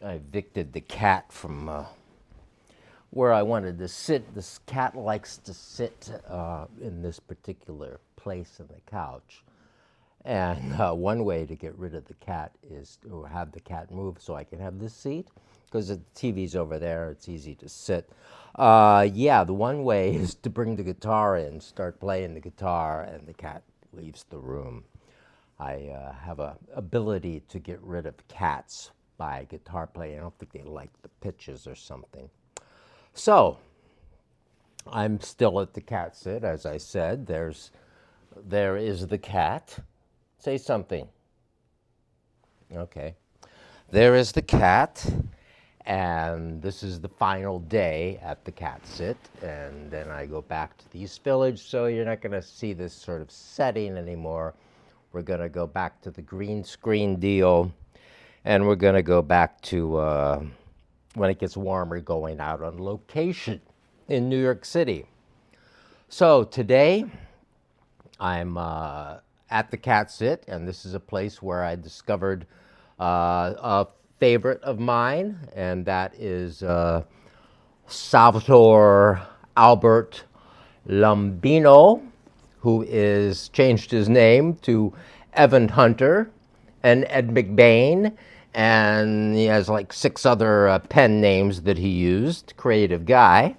I evicted the cat from where I wanted to sit. This cat likes to sit in this particular place in the couch. And one way to get rid of the cat is to have the cat move so I can have this seat, because the TV's over there, it's easy to sit. Yeah, the one way is to bring the guitar in, start playing the guitar, and the cat leaves the room. I have a ability to get rid of cats by guitar playing. I don't think they like the pitches or something. So, I'm still at the cat sit, as I said. There is the cat. Say something. Okay. There is the cat, and this is the final day at the cat sit, and then I go back to the East Village, so you're not going to see this sort of setting anymore. We're going to go back to the green screen deal, and we're going to go back to, when it gets warmer, going out on location in New York City. So today, I'm at the cat sit, and this is a place where I discovered a favorite of mine, and that is Salvatore Albert Lombino, who is changed his name to Evan Hunter and Ed McBain, and he has like 6 other pen names that he used. Creative guy.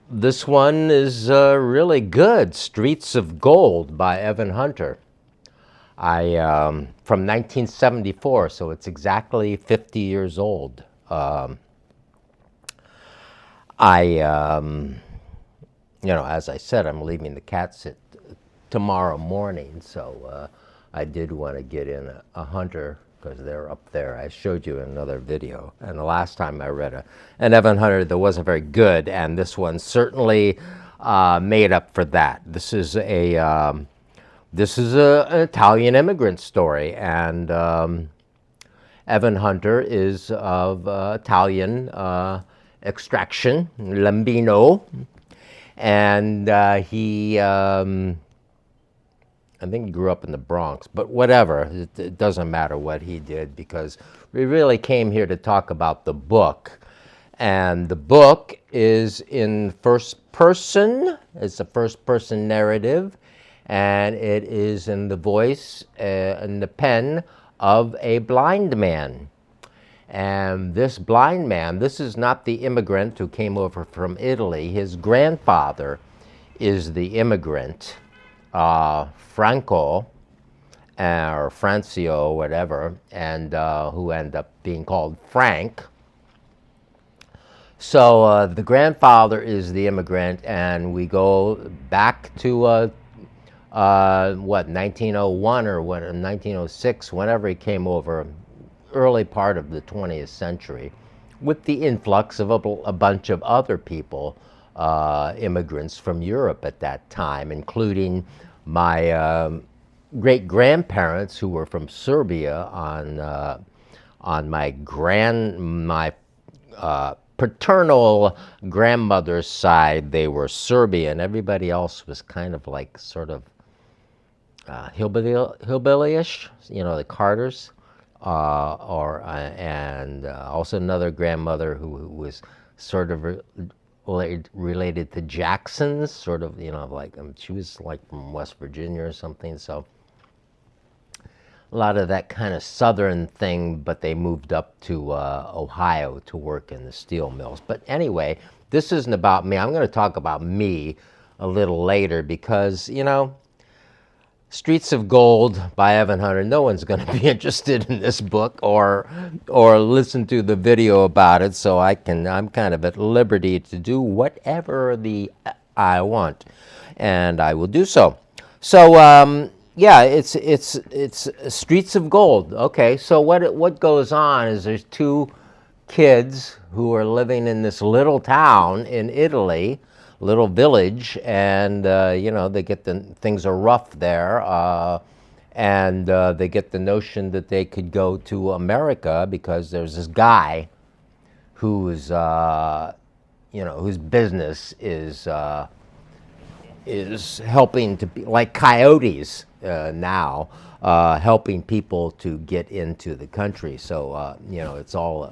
This one is really good. Streets of Gold by Evan Hunter. From 1974, so it's exactly 50 years old. As I said, I'm leaving the cat sit tomorrow morning, so I did want to get in a Hunter, because they're up there. I showed you in another video, and the last time I read an Evan Hunter that wasn't very good, and this one certainly made up for that. This is an Italian immigrant story, and Evan Hunter is of Italian extraction, Lombino, and I think he grew up in the Bronx, but whatever, it doesn't matter what he did, because we really came here to talk about the book. And the book is in first person. It's a first person narrative, and it is in the voice and the pen of a blind man. And this blind man, this is not the immigrant who came over from Italy. His grandfather is the immigrant. Franco, or Francio, whatever, and who ended up being called Frank. So the grandfather is the immigrant, and we go back to 1901 or 1906, whenever he came over, early part of the 20th century, with the influx of a bunch of other people, immigrants from Europe at that time, including my great-grandparents, who were from Serbia on my paternal grandmother's side. They were Serbian. Everybody else was kind of like sort of hillbilly-ish, the Carters, and also another grandmother who was sort of related to Jacksons, sort of, she was like from West Virginia or something, so a lot of that kind of southern thing, but they moved up to Ohio to work in the steel mills. But anyway, this isn't about me. I'm going to talk about me a little later, because, Streets of Gold by Evan Hunter, no one's going to be interested in this book or listen to the video about it, so I'm kind of at liberty to do whatever I want, and I will do so. So yeah, it's Streets of Gold. Okay, so what goes on is there's 2 kids who are living in this little town in Italy, little village, and they get things are rough there, and they get the notion that they could go to America, because there's this guy whose business is is helping to be like coyotes now, helping people to get into the country. So it's all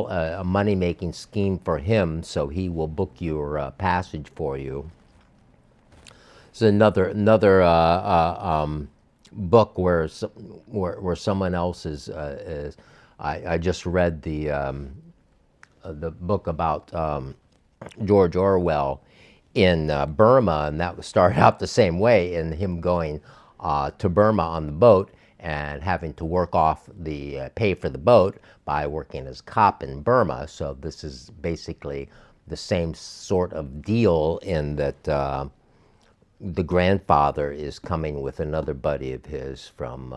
a money-making scheme for him. So he will book your passage for you. It's another book where someone else is. I just read the book about George Orwell in Burma, and that started out the same way, in him going to Burma on the boat and having to work off the pay for the boat by working as cop in Burma. So this is basically the same sort of deal, in that the grandfather is coming with another buddy of his from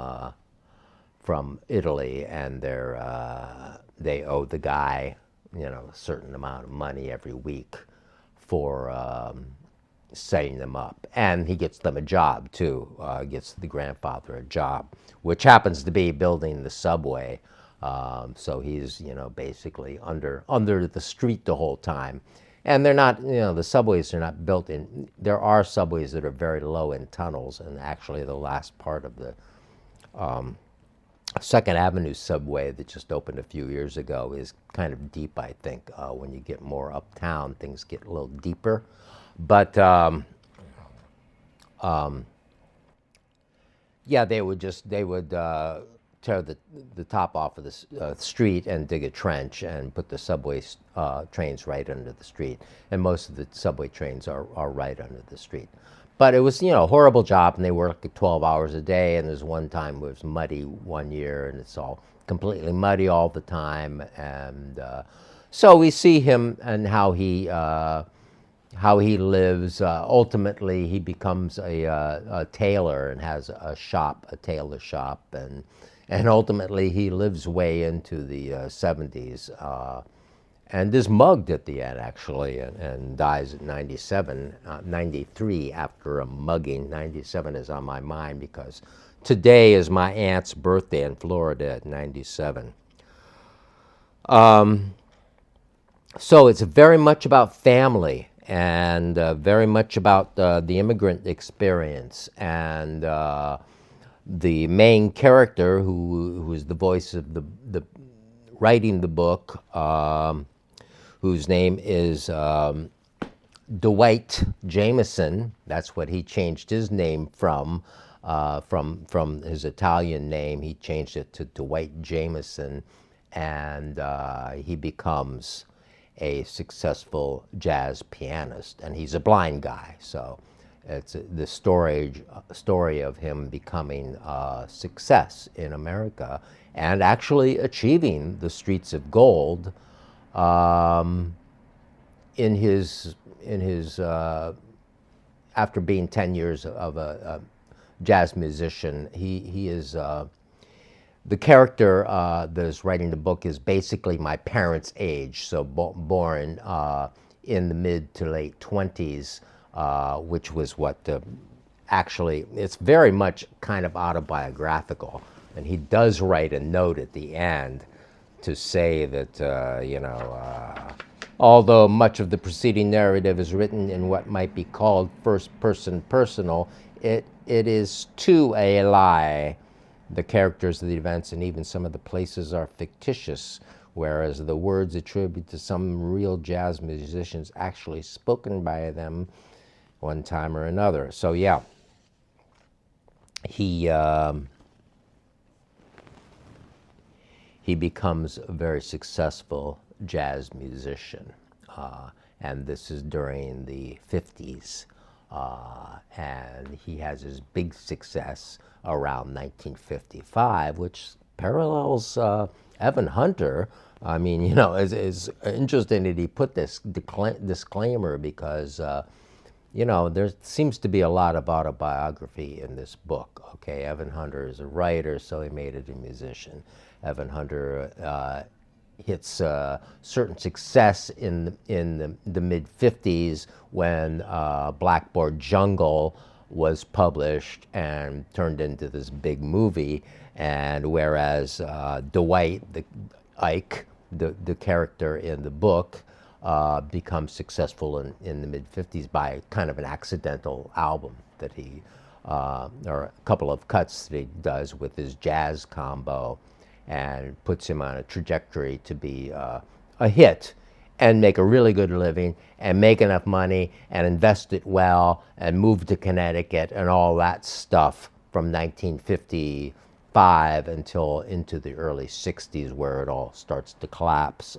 Italy, and they owe the guy, a certain amount of money every week for setting them up. And he gets them a job too, gets the grandfather a job, which happens to be building the subway. So he's, basically under the street the whole time. And they're not, the subways are not built in, there are subways that are very low in tunnels, and actually the last part of the Second Avenue subway that just opened a few years ago is kind of deep, I think. When you get more uptown, things get a little deeper. But yeah, they would tear the top off of the street and dig a trench and put the subway trains right under the street. And most of the subway trains are right under the street. But it was, a horrible job, and they worked like 12 hours a day. And there's one time it was muddy one year, and it's all completely muddy all the time. And so we see him and how he lives. Ultimately, he becomes a tailor and has a tailor shop, and ultimately he lives way into the 70s. And is mugged at the end, actually, and dies at 93 after a mugging. 97 is on my mind because today is my aunt's birthday in Florida at 97. So it's very much about family, and very much about the immigrant experience. And the main character, who is the voice of the writing the book, whose name is Dwight Jameson. That's what he changed his name from his Italian name. He changed it to Dwight Jameson, and he becomes a successful jazz pianist. And he's a blind guy, so it's the story of him becoming a success in America and actually achieving the streets of gold. In his after being 10 years of a jazz musician, he is the character that is writing the book is basically my parents' age, so born in the mid to late 20s, which was what actually, it's very much kind of autobiographical. And he does write a note at the end to say that, although much of the preceding narrative is written in what might be called first-person personal, it is too a lie. The characters of the events and even some of the places are fictitious, whereas the words attributed to some real jazz musicians actually spoken by them one time or another. So yeah, he becomes a very successful jazz musician. And this is during the 50s. And he has his big success around 1955, which parallels Evan Hunter. I mean, it's interesting that he put this disclaimer because, there seems to be a lot of autobiography in this book. Okay, Evan Hunter is a writer, so he made it a musician. Evan Hunter hits certain success in the mid-50s when Blackboard Jungle was published and turned into this big movie, and whereas Dwight, Ike, the character in the book, becomes successful in the mid-50s by kind of an accidental album that he, or a couple of cuts that he does with his jazz combo, and puts him on a trajectory to be a hit and make a really good living and make enough money and invest it well and move to Connecticut and all that stuff from 1955 until into the early 60s, where it all starts to collapse.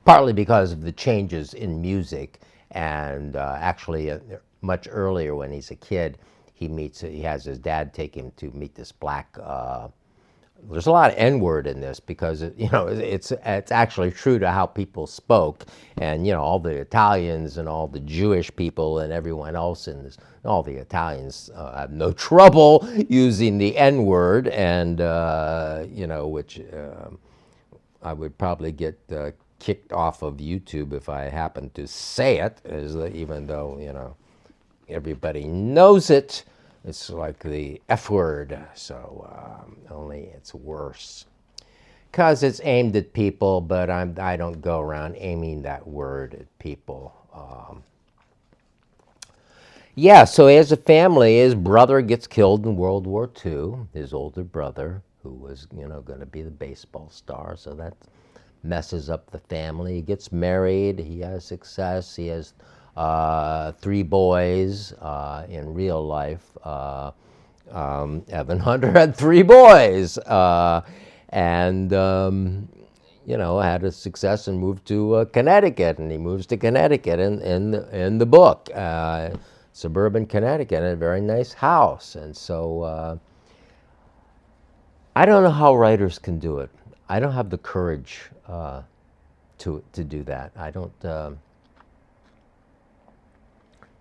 Partly because of the changes in music, and actually much earlier when he's a kid, he has his dad take him to meet this black, there's a lot of N-word in this because it's actually true to how people spoke, and all the Italians and all the Jewish people and everyone else in this, all the Italians have no trouble using the N-word, and which I would probably get kicked off of YouTube if I happened to say it, even though everybody knows it. It's like the F word, so only it's worse. Because it's aimed at people, but I don't go around aiming that word at people. Yeah, so as a family, his brother gets killed in World War II, his older brother, who was going to be the baseball star, so that messes up the family. He gets married, he has success, he has 3 boys in real life. Evan Hunter had 3 boys, and had a success and moved to Connecticut, and he moves to Connecticut in the book, suburban Connecticut, in a very nice house. And so I don't know how writers can do it. I don't have the courage to do that. I don't.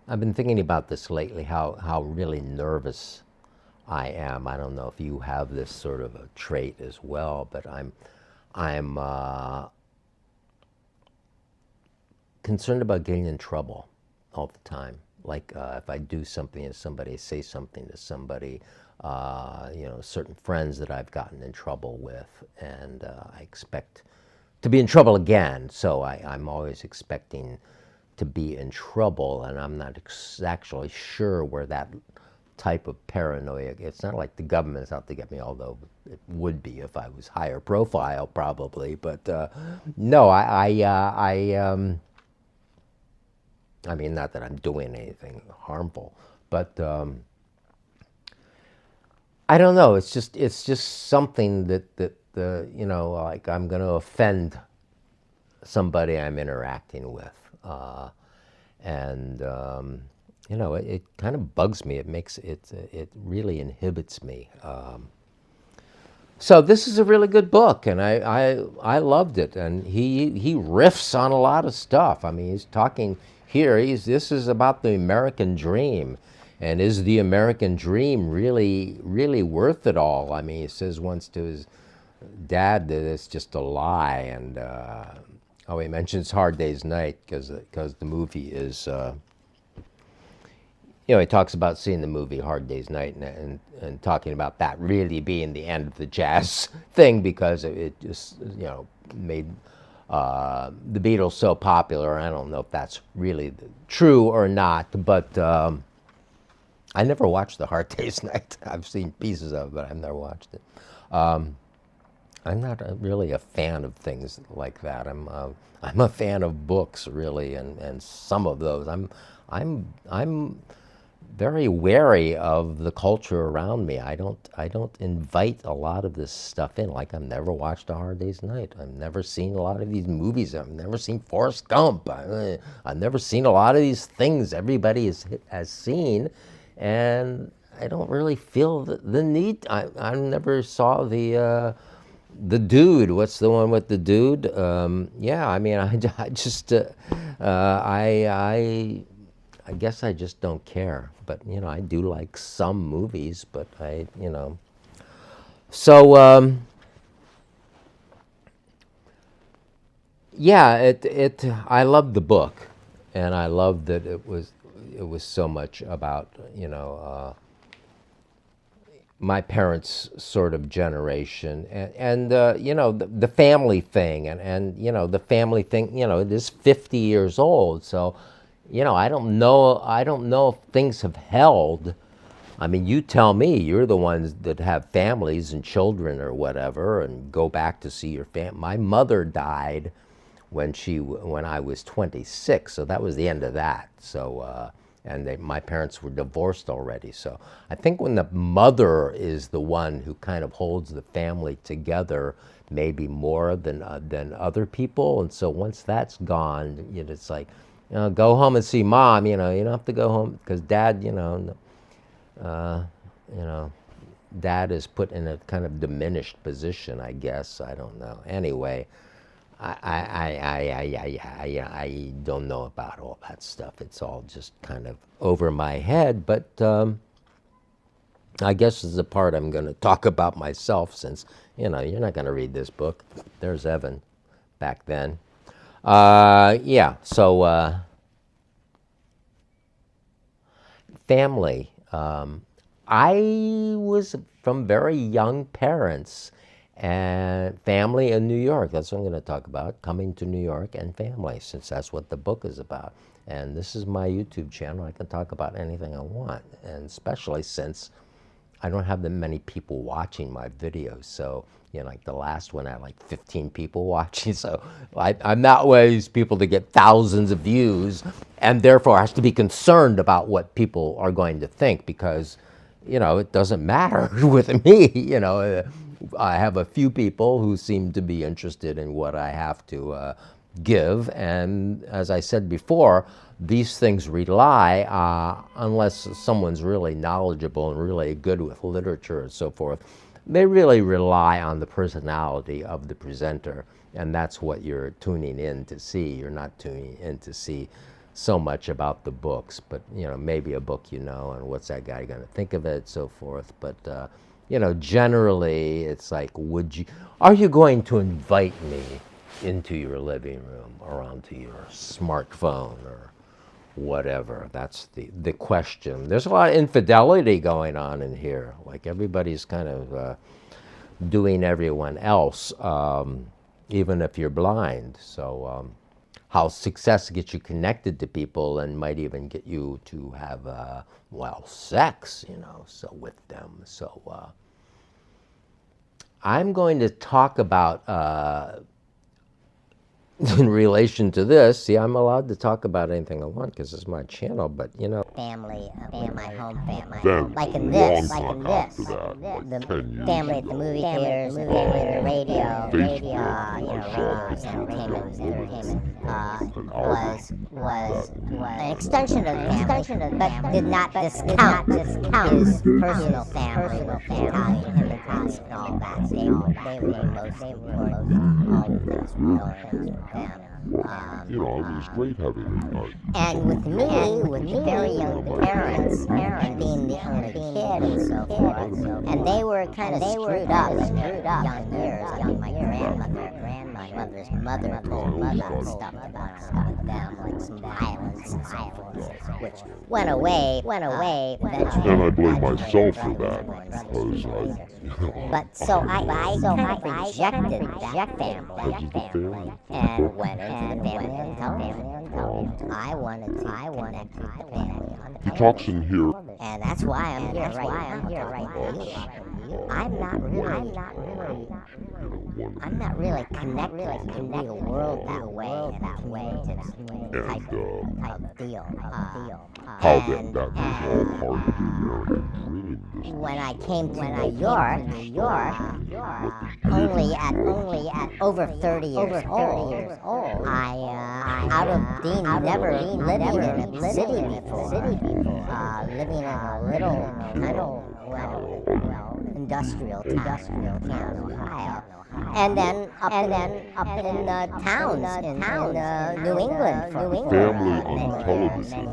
I've been thinking about this lately, how really nervous I am. I don't know if you have this sort of a trait as well, but I'm concerned about getting in trouble all the time. Like if I do something to somebody, say something to somebody, certain friends that I've gotten in trouble with, and I expect to be in trouble again. So I'm always expecting to be in trouble, and I'm not actually sure where that type of paranoia. It's not like the government's out to get me, although it would be if I was higher profile, probably. But no, I mean, not that I'm doing anything harmful, but I don't know. It's just something that like I'm going to offend somebody I'm interacting with. And it kind of bugs me. It really inhibits me. So this is a really good book, and I loved it. And he riffs on a lot of stuff. I mean, he's talking here. This is about the American dream, and is the American dream really worth it all? I mean, he says once to his dad that it's just a lie, and he mentions Hard Day's Night because the movie is, he talks about seeing the movie Hard Day's Night and talking about that really being the end of the jazz thing, because it just, made the Beatles so popular. I don't know if that's really true or not, but I never watched the Hard Day's Night. I've seen pieces of it, but I've never watched it. I'm not really a fan of things like that. I'm a fan of books, really, and some of those. I'm very wary of the culture around me. I don't invite a lot of this stuff in. Like, I've never watched A Hard Day's Night. I've never seen a lot of these movies. I've never seen Forrest Gump. I've never seen a lot of these things everybody has seen, and I don't really feel the need. I never saw the Dude. What's the one with the dude? Yeah, I mean, I just I guess I just don't care. But I do like some movies, but so yeah, I loved the book, and I loved that it was so much about my parents' sort of generation, and you know, the family thing, and you know, the family thing, you know, it is 50 years old, so you know, I don't know if things have held. I mean, you tell me, you're the ones that have families and children or whatever, and go back to see your My mother died when I was 26, so that was the end of that. So, my parents were divorced already. So I think when the mother is the one who kind of holds the family together, maybe more than other people. And so once that's gone, you know, it's like, you know, go home and see mom. You know, you don't have to go home because dad, uh, you know, dad is put in a kind of diminished position, I guess. I don't know. Anyway, I don't know about all that stuff. It's all just kind of over my head. But I guess this is the part I'm going to talk about myself, since, you know, you're not going to read this book. There's Evan back then. Yeah, so family. I was from very young parents, and family in New York. That's what I'm going to talk about, coming to New York and family, since that's what the book is about. And this is my YouTube channel. I can talk about anything I want, and especially since I don't have that many people watching my videos. So, you know, like the last one, I had like 15 people watching. So I'm not one of these people that get thousands of views, and therefore has to be concerned about what people are going to think, because, you know, it doesn't matter with me. You know, I have a few people who seem to be interested in what I have to give. And as I said before, these things rely, unless someone's really knowledgeable and really good with literature and so forth, they really rely on the personality of the presenter. And that's what you're tuning in to see. You're not tuning in to see so much about the books, but, you know, maybe a book, you know, and what's that guy going to think of it, so forth. But, you know, generally it's like, are you going to invite me into your living room or onto your smartphone or whatever? That's the question. There's a lot of infidelity going on in here. Like, everybody's kind of doing everyone else, even if you're blind. So how success gets you connected to people and might even get you to have, well, sex, you know, so with them. So I'm going to talk about, in relation to this, see, I'm allowed to talk about anything I want because it's my channel, but, you know. Family, in my home family. Then, Like in long this, time after that, like the 10 years family at ago, the movie theaters, the family at the radio, Facebook, you know, entertainment, was an extension of family, but did not discount his personal family, Italian immigrants and all that. They were the most important. All the things were going on with them. you know, it was great having And with me, with very young parents, and being the only kid and so forth, and they were kind of screwed up in their young years. I mean, my grandmother's mother told me about stuff about them, like some violence and so forth, which went away eventually. and I blame myself for that, because I, But so I kind of rejected that family and went into the family on television. I wanted to connect with the family on he talks in here, and that's why I'm here right now. I'm not really connected to the real world that way, in a communicative type of deal. how that was all part of the dreaming this. When I came to New York, only at over 30 years old, I out of being never living in a city before, living in a little kind of industrial town, Ohio, and then up in towns in New England for Family on television.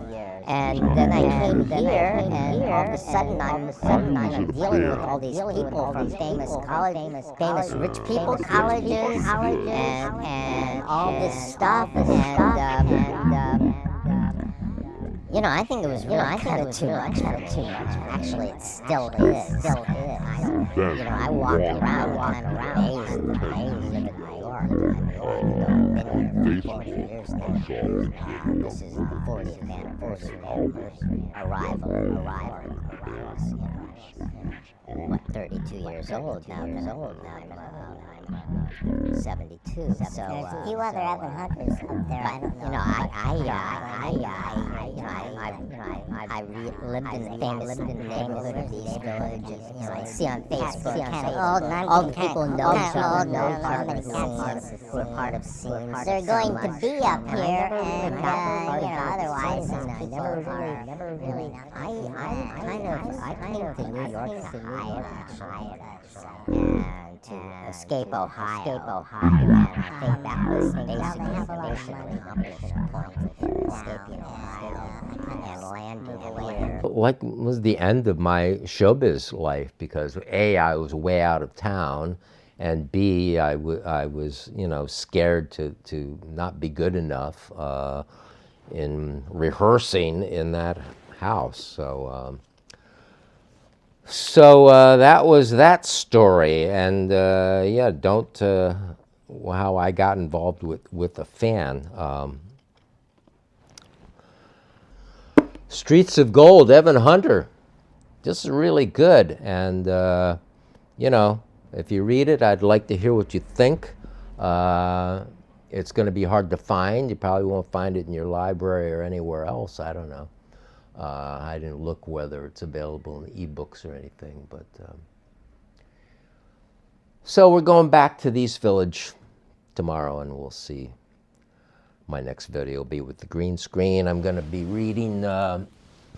and then I came here, and all of a sudden I'm dealing with all these people from famous rich people colleges, and all this stuff, and You know, I think it was really kind of too much for me. Actually, it still is. I walk around kind of amazed that I live in New York. I've been here for 40 years now. This is the 40th anniversary arrival. What, 32 years old now? I'm 72. So There's a few other Evan Hunters up there. I don't know. Lived in the famous neighborhood of East Village. I see on Facebook, all the people know each other, know part of scenes. They're going to be up here, and otherwise, I never really. I came to New York to hide, actually, and to escape Ohio. And I think that was basically the mission accomplished point, escaping Ohio and landing here. Like, was the end of my showbiz life, because A, I was way out of town, and B, I was, scared to not be good enough in rehearsing in that house. So that was that story, and how I got involved with a fan. Streets of Gold, Evan Hunter. This is really good, and if you read it, I'd like to hear what you think. It's going to be hard to find. You probably won't find it in your library or anywhere else. I don't know. I didn't look whether it's available in ebooks or anything, but so we're going back to the East Village tomorrow, and we'll see. My next video will be with the green screen. I'm going to be reading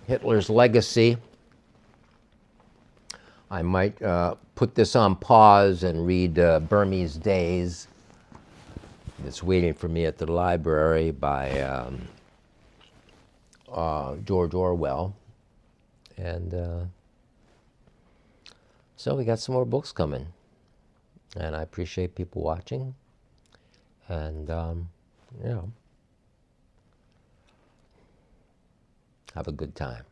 Hitler's Legacy. I might put this on pause and read Burmese Days. It's waiting for me at the library by George Orwell. And so we got some more books coming. And I appreciate people watching. And, have a good time.